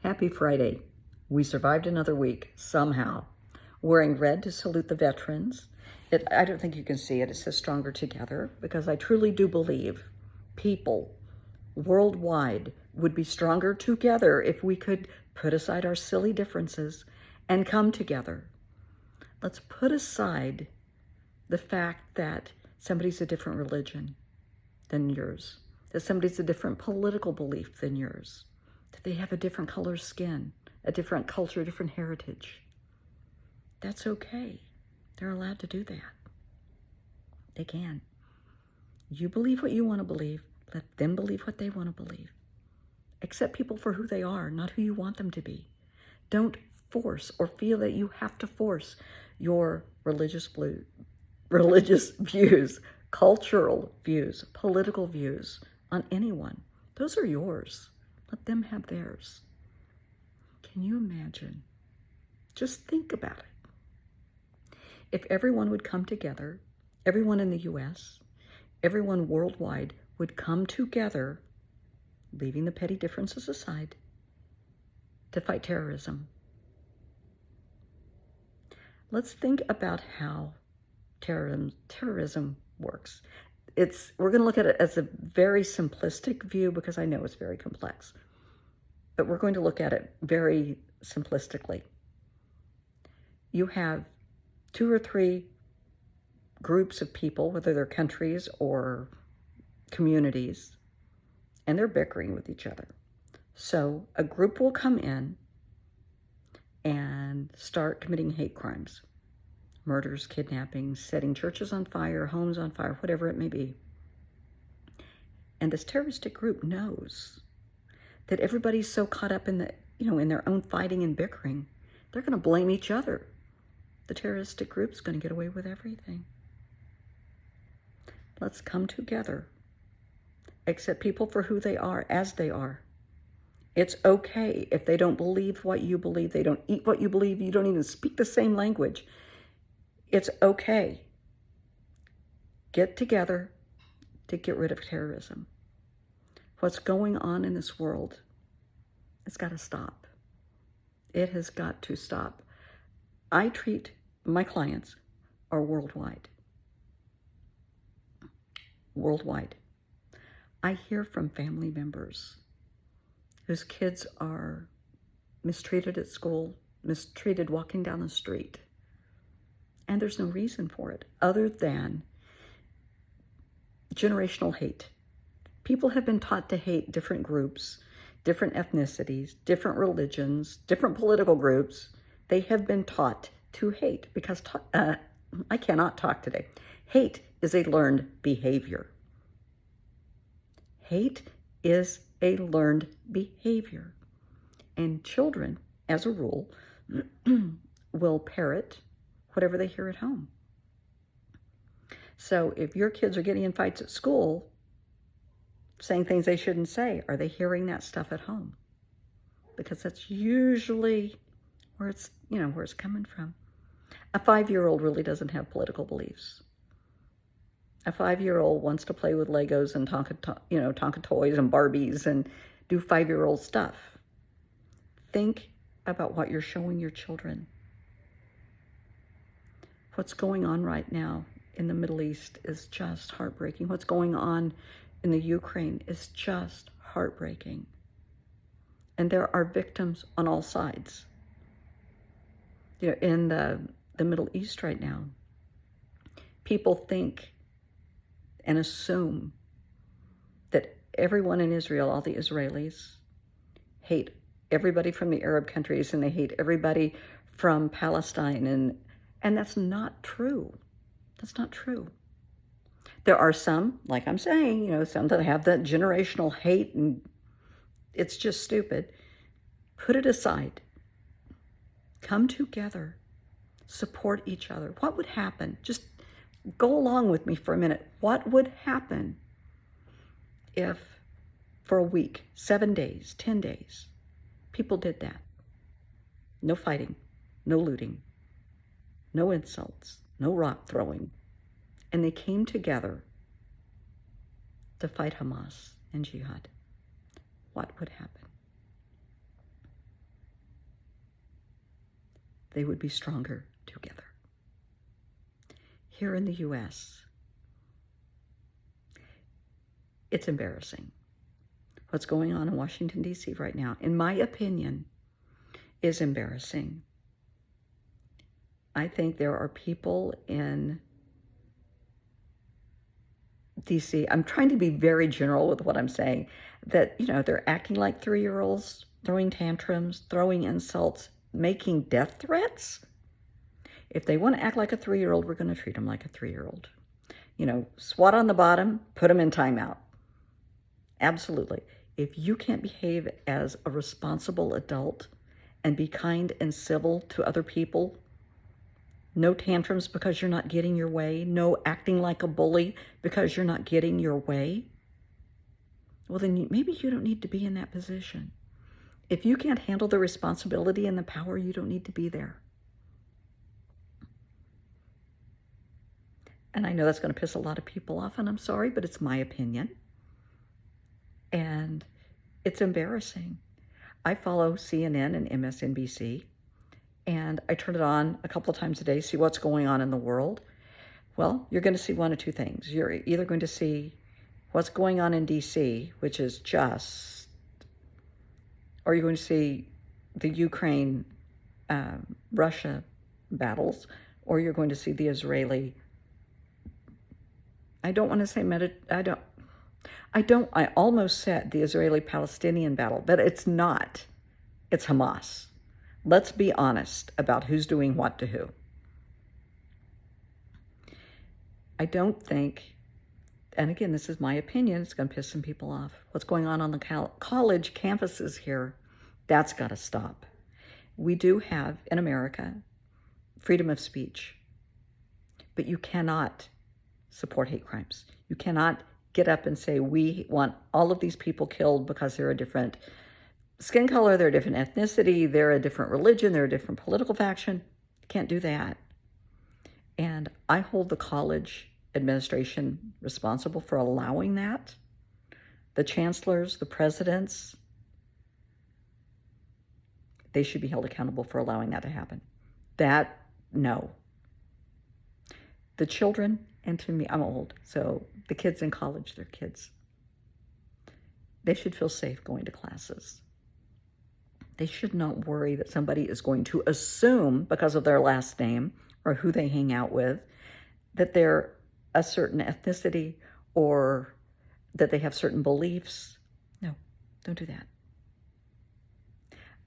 Happy Friday. We survived another week, somehow. Wearing red to salute the veterans. I don't think you can see it. It says Stronger Together, because I truly do believe people worldwide would be stronger together if we could put aside our silly differences and come together. Let's put aside the fact that somebody's a different religion than yours, that somebody's a different political belief than yours, that they have a different color skin, a different culture, a different heritage. That's okay. They're allowed to do that. They can. You believe what you want to believe. Let them believe what they want to believe. Accept people for who they are, not who you want them to be. Don't force or feel that you have to force your religious views, cultural views, political views on anyone. Those are yours. Let them have theirs. Can you imagine? Just think about it. If everyone would come together, everyone in the U.S., everyone worldwide would come together, leaving the petty differences aside, to fight terrorism. Let's think about how terrorism works. We're going to look at it as a very simplistic view because I know it's very complex, but we're going to look at it very simplistically. You have 2 or 3 groups of people, whether they're countries or communities, and they're bickering with each other. So a group will come in and start committing hate crimes, murders, kidnappings, setting churches on fire, homes on fire, whatever it may be. And this terroristic group knows that everybody's so caught up in in their own fighting and bickering, they're going to blame each other. The terroristic group's going to get away with everything. Let's come together. Accept people for who they are, as they are. It's okay if they don't believe what you believe, they don't eat what you believe, you don't even speak the same language. It's okay. Get together to get rid of terrorism. What's going on in this world, it's got to stop. It has got to stop. I treat my clients are worldwide. Worldwide. I hear from family members whose kids are mistreated at school, mistreated walking down the street. And there's no reason for it other than generational hate. People have been taught to hate different groups, different ethnicities, different religions, different political groups. They have been taught to hate because I cannot talk today. Hate is a learned behavior. Hate is a learned behavior. And children, as a rule, will parrot whatever they hear at home. So if your kids are getting in fights at school, saying things they shouldn't say, are they hearing that stuff at home? Because that's usually where it's coming from. A 5-year-old really doesn't have political beliefs. A 5-year-old wants to play with Legos and Tonka toys and Barbies and do 5-year-old stuff. Think about what you're showing your children. What's going on right now in the Middle East is just heartbreaking. What's going on in the Ukraine is just heartbreaking. And there are victims on all sides. In the Middle East right now, people think and assume that everyone in Israel, all the Israelis, hate everybody from the Arab countries and they hate everybody from Palestine. And that's not true. That's not true. There are some, like I'm saying, some that have that generational hate and it's just stupid. Put it aside. Come together. Support each other. What would happen? Just go along with me for a minute. What would happen if for a week, 7 days, 10 days, people did that? No fighting, no looting, no insults, no rock throwing. And they came together to fight Hamas and jihad. What would happen? they would be stronger together. Here in the U.S., it's embarrassing. What's going on in Washington, D.C. right now, in my opinion, is embarrassing. I think there are people in D.C., I'm trying to be very general with what I'm saying, that, they're acting like 3-year-olds, throwing tantrums, throwing insults, making death threats. If they want to act like a 3-year-old, we're going to treat them like a 3-year-old. Swat on the bottom, put them in timeout. Absolutely. If you can't behave as a responsible adult and be kind and civil to other people, no tantrums because you're not getting your way, no acting like a bully because you're not getting your way, well, then maybe you don't need to be in that position. If you can't handle the responsibility and the power, you don't need to be there. And I know that's going to piss a lot of people off, and I'm sorry, but it's my opinion. And it's embarrassing. I follow CNN and MSNBC, and I turn it on a couple of times a day, see what's going on in the world. Well, you're going to see one of two things. You're either going to see what's going on in D.C., which is just, or you're going to see the Ukraine-Russia battles, or you're going to see the Israeli, I almost said the Israeli-Palestinian battle, but it's not. It's Hamas. Let's be honest about who's doing what to who. I don't think, and again, this is my opinion, it's going to piss some people off. What's going on the college campuses here, that's got to stop. We do have, in America, freedom of speech, but you cannot support hate crimes. You cannot get up and say, we want all of these people killed because they're a different skin color, they're a different ethnicity, they're a different religion, they're a different political faction. You can't do that. And I hold the college administration responsible for allowing that. The chancellors, the presidents, they should be held accountable for allowing that to happen. That, no. The children, and to me, I'm old, so the kids in college, they're kids. They should feel safe going to classes. They should not worry that somebody is going to assume, because of their last name or who they hang out with, that they're a certain ethnicity or that they have certain beliefs. No, don't do that.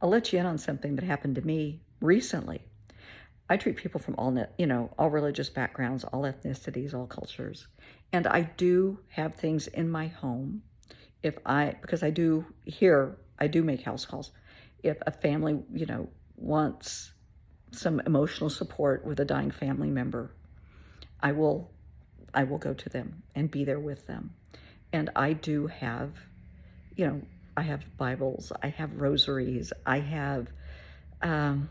I'll let you in on something that happened to me recently. I treat people from all religious backgrounds, all ethnicities, all cultures. And I do have things in my home because I do make house calls. If a family, wants some emotional support with a dying family member, I will go to them and be there with them. And I do have, I have Bibles, I have rosaries, I have, I'm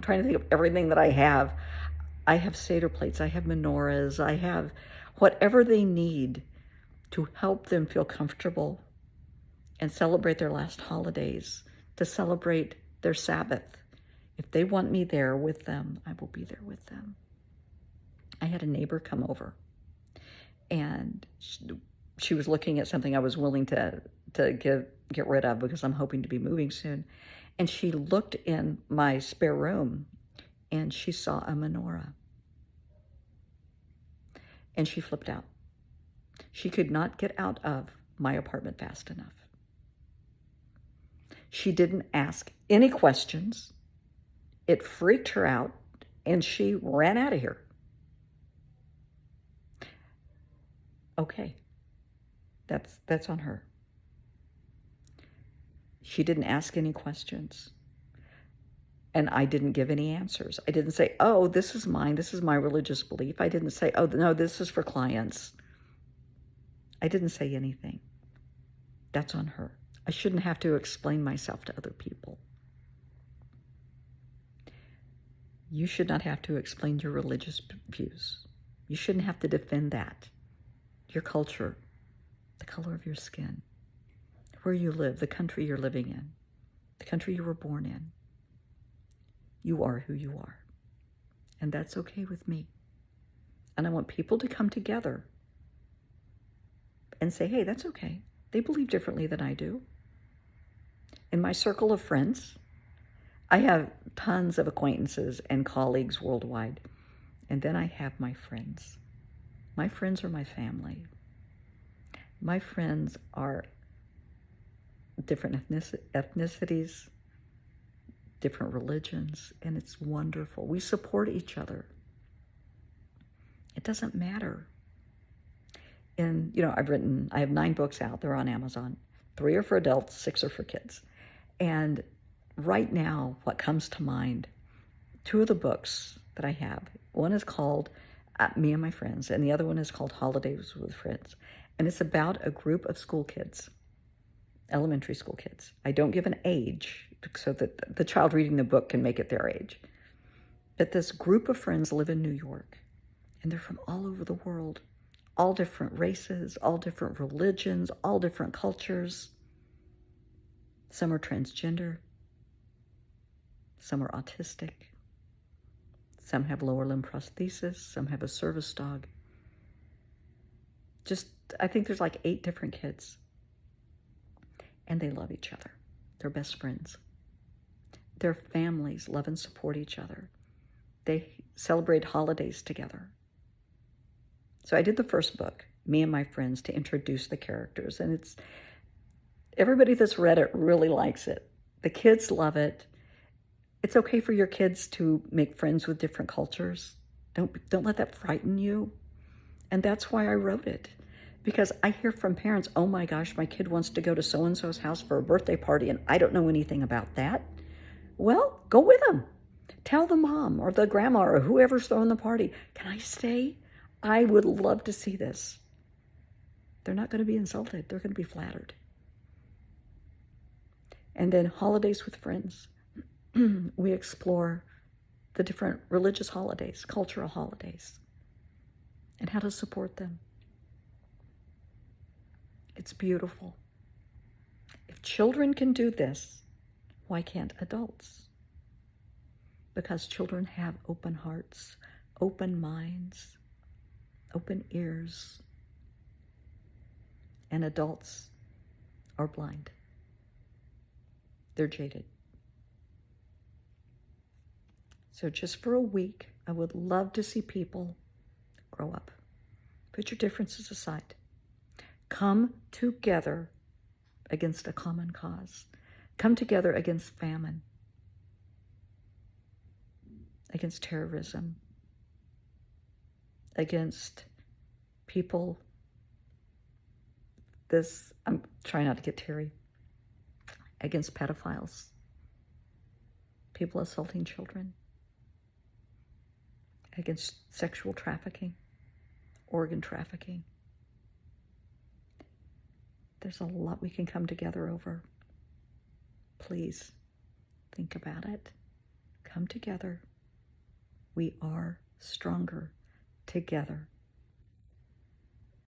trying to think of everything that I have. I have Seder plates, I have menorahs, I have whatever they need to help them feel comfortable and celebrate their last holidays, to celebrate their Sabbath. If they want me there with them, I will be there with them. I had a neighbor come over, and she was looking at something I was willing to get rid of because I'm hoping to be moving soon. And she looked in my spare room, and she saw a menorah. And she flipped out. She could not get out of my apartment fast enough. She didn't ask any questions. It freaked her out, and she ran out of here. Okay, that's on her. She didn't ask any questions, and I didn't give any answers. I didn't say, oh, this is mine, this is my religious belief. I didn't say, oh, no, this is for clients. I didn't say anything. That's on her. I shouldn't have to explain myself to other people. You should not have to explain your religious views. You shouldn't have to defend that. Your culture, the color of your skin, where you live, the country you're living in, the country you were born in. You are who you are. And that's okay with me. And I want people to come together and say, hey, that's okay. They believe differently than I do. In my circle of friends, I have tons of acquaintances and colleagues worldwide. And then I have my friends. My friends are my family. My friends are different ethnicities, different religions, and it's wonderful. We support each other. It doesn't matter. And, I have 9 books out. They're on Amazon. 3 are for adults, 6 are for kids. And right now, what comes to mind, 2 of the books that I have, one is called Me and My Friends, and the other one is called Holidays with Friends. And it's about a group of school kids, elementary school kids. I don't give an age so that the child reading the book can make it their age. But this group of friends live in New York, and they're from all over the world, all different races, all different religions, all different cultures. Some are transgender. Some are autistic. Some have lower limb prosthesis. Some have a service dog. I think there's like 8 different kids. And they love each other. They're best friends. Their families love and support each other. They celebrate holidays together. So I did the first book, Me and My Friends, to introduce the characters. And everybody that's read it really likes it. The kids love it. It's okay for your kids to make friends with different cultures. Don't let that frighten you. And that's why I wrote it. Because I hear from parents, oh my gosh, my kid wants to go to so-and-so's house for a birthday party and I don't know anything about that. Well, go with them. Tell the mom or the grandma or whoever's throwing the party, can I stay? I would love to see this. They're not going to be insulted. They're going to be flattered. And then Holidays with Friends. We explore the different religious holidays, cultural holidays, and how to support them. It's beautiful. If children can do this, why can't adults? Because children have open hearts, open minds, open ears, and adults are blind. They're jaded. So just for a week, I would love to see people grow up. Put your differences aside. Come together against a common cause. Come together against famine, against terrorism, against people. I'm trying not to get teary. Against pedophiles, people assaulting children, against sexual trafficking, organ trafficking. There's a lot we can come together over. Please think about it. Come together. We are stronger together.